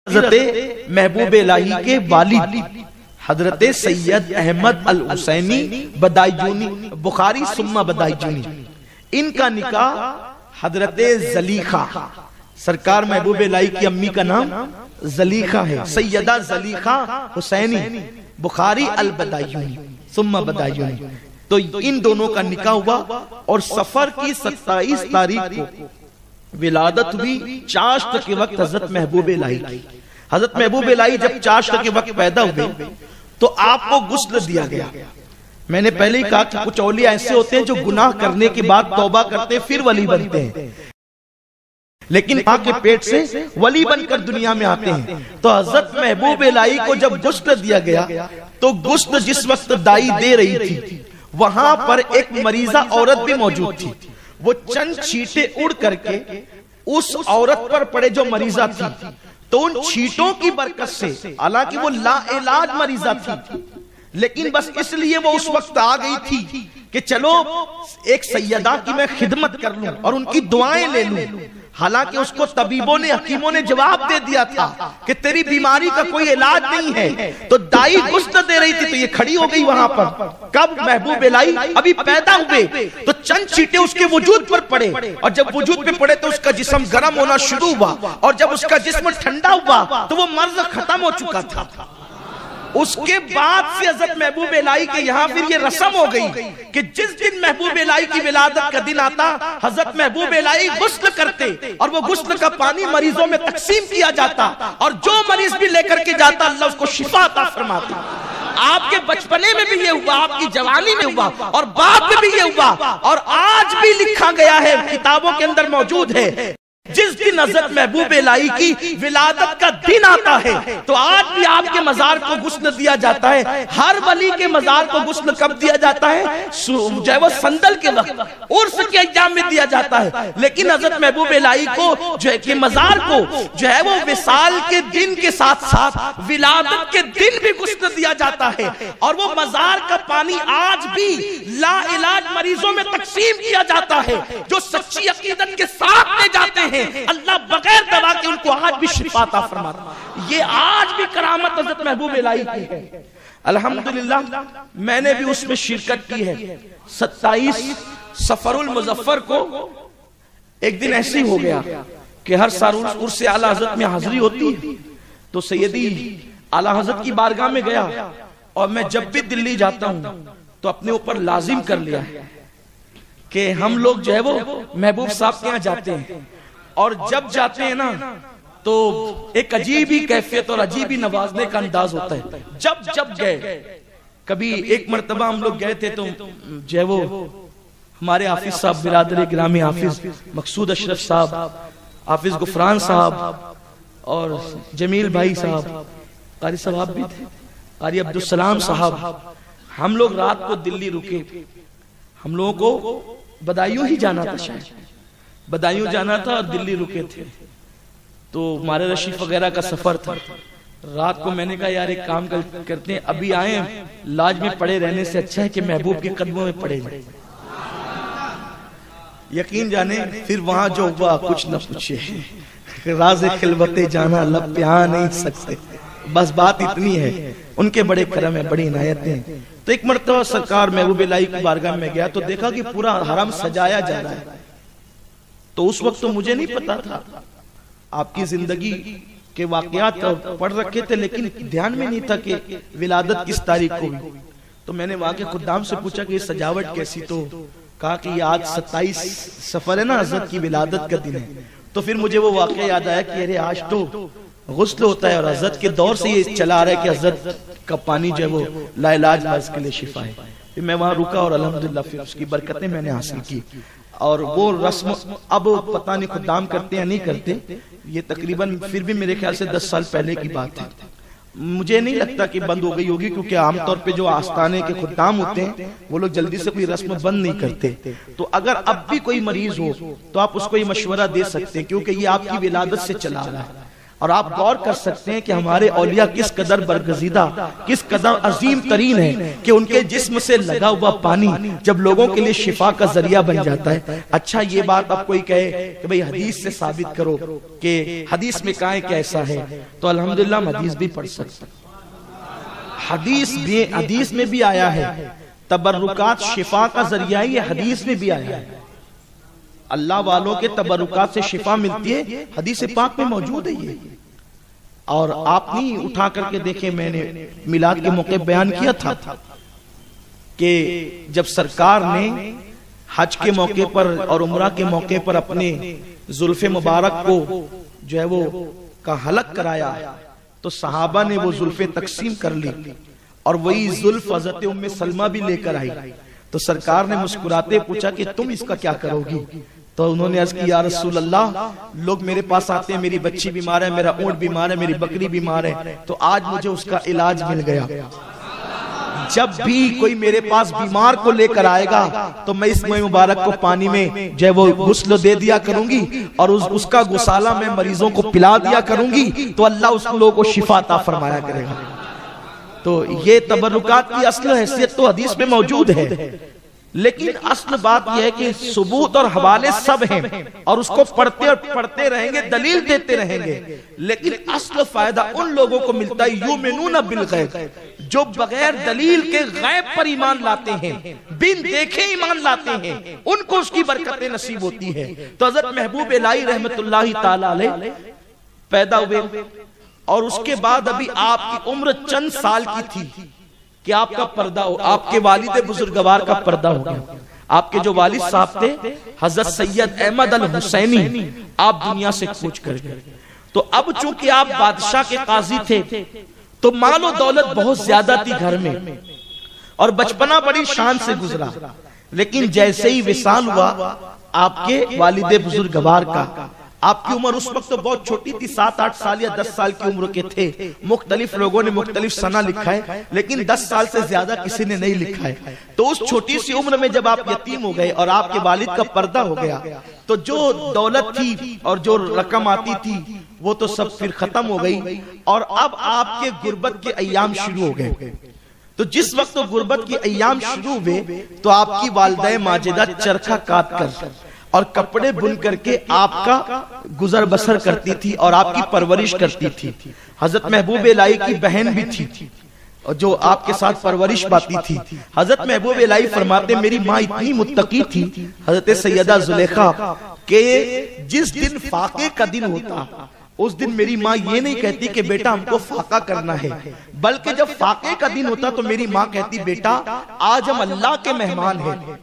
हजरत महबूब इलाही के वालिद हजरत सैयद अहमद अल हुसैनी बदायूनी, बुखारी सुम्मा बदायूनी, इनका निकाह हजरत जलीखा, सरकार महबूब इलाही की अम्मी का नाम जलीखा है, सैयदा जलीखा हुसैनी, बुखारी अल बदायूनी सुम्मा बदायूनी। तो इन दोनों का निकाह हुआ और सफर की 27 तारीख को विलादत हुई चाश्त के वक्त हजरत महबूब इलाही की। हजरत महबूब इलाही जब चाश्त के वक्त पैदा हुए तो आपको गुस्ल दिया गया। मैंने पहले ही कहा कि कुछ औलिया ऐसे होते हैं जो गुनाह करने के बाद तौबा करते हैं फिर वली बनते हैं, लेकिन मां के पेट से वली बनकर दुनिया में आते हैं। तो हजरत महबूब इलाही को जब गुस्ल दिया गया तो गुस्ल जिस वक्त दाई दे रही थी वहां पर एक मरीजा औरत भी मौजूद थी। वो चंद छींटे उड़ करके उस औरत पर पड़े जो मरीजा थी, तो उन छींटों की बरकत से, हालांकि वो लाइलाज मरीजा थी, लेकिन बस इसलिए वो उस वक्त आ गई थी कि चलो एक सैयदा की मैं खिदमत कर लूं और उनकी दुआएं ले लूं। हालांकि उसको तबीबों ने, हकीमों ने जवाब दे दिया था कि तेरी बीमारी का कोई इलाज नहीं है। तो दाई गुस्ल दे रही थी तो ये खड़ी हो गई वहां पर। कब महबूब इलाही अभी पैदा हुए तो चंद छींटे उसके वजूद पर पड़े, और जब वजूद पे पड़े तो उसका जिस्म गर्म होना शुरू हुआ, और जब उसका जिस्म ठंडा हुआ तो वो मर्ज खत्म हो चुका था। उसके बाद से हजरत महबूब इलाही के यहाँ फिर ये रस्म हो गई कि जिस दिन महबूब इलाही की विलादत का दिन आता, हजरत महबूब इलाही गुस्ल करते और वो गुस्ल का पानी मरीजों में तकसीम किया जाता, और जो मरीज भी लेकर के जाता अल्लाह उसको शिफा अता फरमाता। आपके बचपने में भी ये हुआ, आपकी जवानी में हुआ, और बाद में भी ये हुआ, और आज भी लिखा गया है, किताबों के अंदर मौजूद है। जिस दिन हजरत महबूब इलाही की विलादत का दिन आता है तो आज भी आपके मजार को गुस्ल दिया जाता है। हर वली के मजार को गुस्ल कब दिया जाता है? जो है वो संदल के वक्त, उर्स के अय्याम में दिया जाता है। लेकिन हजरत महबूब इलाही को जो है कि मजार को जो है वो विसाल के दिन के साथ साथ विलादत के दिन भी गुस्ल दिया जाता है, और वो मजार का पानी आज भी लाइलाज मरीजों में तकसीम किया जाता है। जो सच्ची अकीदत के साथ ले जाते हैं अल्लाह बगैर दवा के उनको आज भी शिफा अता फरमाता। ये आज भी करामत हजरत महबूब इलाही की है। अल्हम्दुलिल्लाह मैंने भी उसमें शिरकत की है। 27 सफरुल मुजफ्फर को एक दिन ऐसे ही हो गया कि हर साल उर्स आला हजरत में हाजिरी होती है, तो सैयदी आला हजरत की बारगाह में गया, और मैं जब भी दिल्ली जाता हूं तो अपने ऊपर लाजिम कर लिया कि हम लोग जो है वो महबूब साहब के यहाँ जाते हैं, और जब जाते हैं ना तो एक अजीब ही कैफियत और अजीब ही नवाजने का अंदाज होता है। जब गए, कभी एक मर्तबा हम लोग गए थे तो जो है वो हमारे हाफिज साहब, बिरादर गिरामी हाफिज मकसूद अशरफ साहब, हाफिज गुफरान साहब और जमील भाई साहब, कारी साहब भी थे, कारी अब्दुल सलाम साहब, हम लोग रात को दिल्ली रुके। हम लोगों को बदायूं ही जाना था, शायद बदायूं जाना था और दिल्ली रुके थे, तो हमारे रशीफ वगैरह का सफर था। रात को मैंने कहा यार एक काम करते हैं, अभी आए लाज में पड़े रहने से अच्छा है कि महबूब के कदमों में पड़े जाए। यकीन जाने फिर वहां जो हुआ कुछ न पूछे, राज़े खिलवते जाना लब पे आ नहीं सकते, बस बात इतनी है। उनके बड़े करम है, बड़ी इनायतें। तो एक मर्तबा सरकार महबूब इलाही की बारगाह में गया तो देखा कि पूरा हरम सजाया जा रहा है। तो उस वक्त तो मुझे नहीं पता था, आपकी जिंदगी के वाकयात पढ़ रखे थे, लेकिन ध्यान में नहीं था कि विलादत किस तारीख को हुई। तो मैंने वहां के खुद्दाम से पूछा कि ये सजावट कैसी, तो कहा कि ये आज 27 सफर है ना, हजरत की विलादत का दिन है। तो फिर मुझे वो वाकया याद आया कि अरे आज तो गुस्ल होता है, और हजरत के दौर से ये चला आ रहा है कि हजरत का पानी जो है वो लाइलाज मर्ज के लिए शिफा है। फिर मैं वहां रुका और अल्हम्दुलिल्लाह फिर उसकी बरकतें मैंने हासिल की। और वो रस्म अब पता नहीं खुदाम करते या नहीं करते, ये तकरीबन फिर भी मेरे ख्याल से 10 साल पहले की बात है। मुझे नहीं लगता कि बंद हो गई होगी, क्योंकि आमतौर पे जो आस्थाने के खुदाम होते हैं वो लोग जल्दी से कोई रस्म बंद नहीं करते। तो अगर अब भी कोई मरीज हो तो आप उसको ये मशवरा दे सकते हैं, क्योंकि ये आपकी विलादत से चला रहा है। और आप गौर कर सकते हैं कि हमारे औलिया किस कदर बरगजीदा, किस कदर अजीम तरीन है कि उनके जिस्म से लगा हुआ पानी जब लोगों के लिए शिफा का जरिया बन जाता है। अच्छा, ये बात आप कोई कहे कि भाई हदीस से साबित करो कि हदीस में कहा है कि ऐसा है, तो अल्हम्दुलिल्लाह हम हदीस भी पढ़ सकते हैं। हदीस में भी आया है तबर्रुकात शिफा का जरिया, ये हदीस में भी आया है। अल्लाह वालों के तबर्रुकात से शिफा मिलती है, हदीस पाक में मौजूद है ये। और आप नहीं उठा करके देखे, मैंने मिलाद के मौके बयान किया था कि जब सरकार ने हज के मौके पर और उम्रा के मौके पर अपने जुल्फे मुबारक को जो है वो का हलक कराया, तो सहाबा ने वो जुल्फे तकसीम कर ली और वही जुल्फ हज़रत उम्मे सलमा भी लेकर आई। तो सरकार ने मुस्कुराते पूछा कि तुम इसका क्या करोगी? तो उन्होंने अर्ज किया, या रसूल अल्लाह, लोग मेरे पास आते हैं, मेरी बच्ची बीमार है, मेरा ऊंट बीमार है, मेरी बकरी बीमार है, तो आज मुझे उसका इलाज मिल गया। जब भी कोई मेरे पास बीमार को लेकर आएगा तो मैं इस मुबारक को पानी में जो है वो गुस्ल दे दिया करूंगी और उसका गुसाला मैं मरीजों को पिला दिया करूंगी, तो अल्लाह उस लोगों को शिफा अता फरमाया करेगा। तो ये तबर्रुकात की असल हैसियत तो हदीस में मौजूद है, लेकिन असल बात यह है कि सबूत और हवाले सब हैं और उसको पढ़ते और पढ़ते रहेंगे, दलील देते रहेंगे, लेकिन असल फायदा उन लोगों को मिलता है युमिनूना बिल गैब, जो बगैर दलील के गैब पर ईमान लाते हैं, बिन देखे ईमान लाते हैं, उनको उसकी बरकतें नसीब होती है। तो हज़रत महबूब इलाही रहमतुल्लाहि ताला अलैह पैदा हुए और उसके बाद अभी आपकी उम्र चंद साल की थी कि आपका पर्दा हो, आपके वालिद बुजुर्गवार का पर्दा हो गया। आपके जो वालिद साहब थे हजरत सैयद अहमद अल हुसैनी, आप दुनिया से कूच कर गए। तो अब चूंकि आप बादशाह के काजी थे तो मालो दौलत बहुत ज्यादा थी घर में और बचपना बड़ी शान से गुजरा, लेकिन जैसे ही विसाल हुआ आपके वालिद बुजुर्गवार का, आपकी उम्र उस वक्त तो बहुत छोटी थी, 7-8 साल या 10 साल की उम्र के थे। मुख्तलिफ लोगों ने मुख्तलिफ सना लिखा है, लेकिन 10 साल से ज्यादा किसी ने नहीं लिखा है। तो उस छोटी सी उम्र में जब आप यतीम हो गए और आपके वालिद का पर्दा हो गया, तो जो दौलत थी और जो रकम आती थी वो तो सब फिर खत्म हो गई और अब आपके गुर्बत के अय्याम शुरू हो गए। तो जिस वक्त तो गुर्बत के अय्याम शुरू हुए तो आपकी वालिदा माजिदा चरखा काट कर और कपड़े बुन करके आपका गुजर बसर करती थी और आपकी परवरिश करती थी। हजरत महबूब इलाही की बहन भी थी और जो आपके साथ परवरिश पाती थी। हजरत महबूब इलाही फरमाते, मेरी माँ इतनी मुत्तकी थी हजरत सैयदा जुलेखा के जिस दिन फाके का दिन होता उस दिन मेरी माँ ये नहीं कहती कि बेटा हमको फाका करना है, बल्कि जब फाके का दिन होता तो मेरी माँ कहती, बेटा आज हम अल्लाह के मेहमान हैं।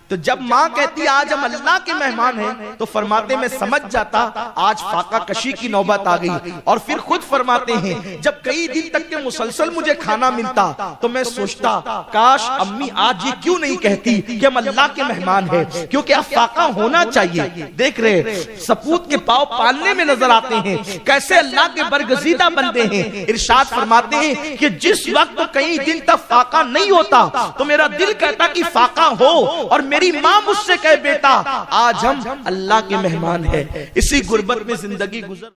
तो जब माँ कहती आज हम अल्लाह के मेहमान हैं तो फरमाते मैं समझ जाता आज फाका कशी की नौबत आ गई। और फिर खुद फरमाते हैं जब कई दिन तक के मुसलसल मुझे खाना मिलता तो मैं सोचता काश अम्मी आज ये क्यों नहीं कहती कि हम अल्लाह के मेहमान हैं, क्योंकि अब फाका होना चाहिए। देख रहे सपूत के पाँव पालने में नजर आते हैं, कैसे अल्लाह के बरगजीदा बंदे हैं। इरशाद फरमाते हैं कि जिस वक्त कई दिन तक फाका नहीं होता तो मेरा दिल कहता कि फाका हो और मेरी माँ मुझसे कहे बेटा आज हम अल्लाह के मेहमान हैं। इसी गुर्बत में जिंदगी गुजर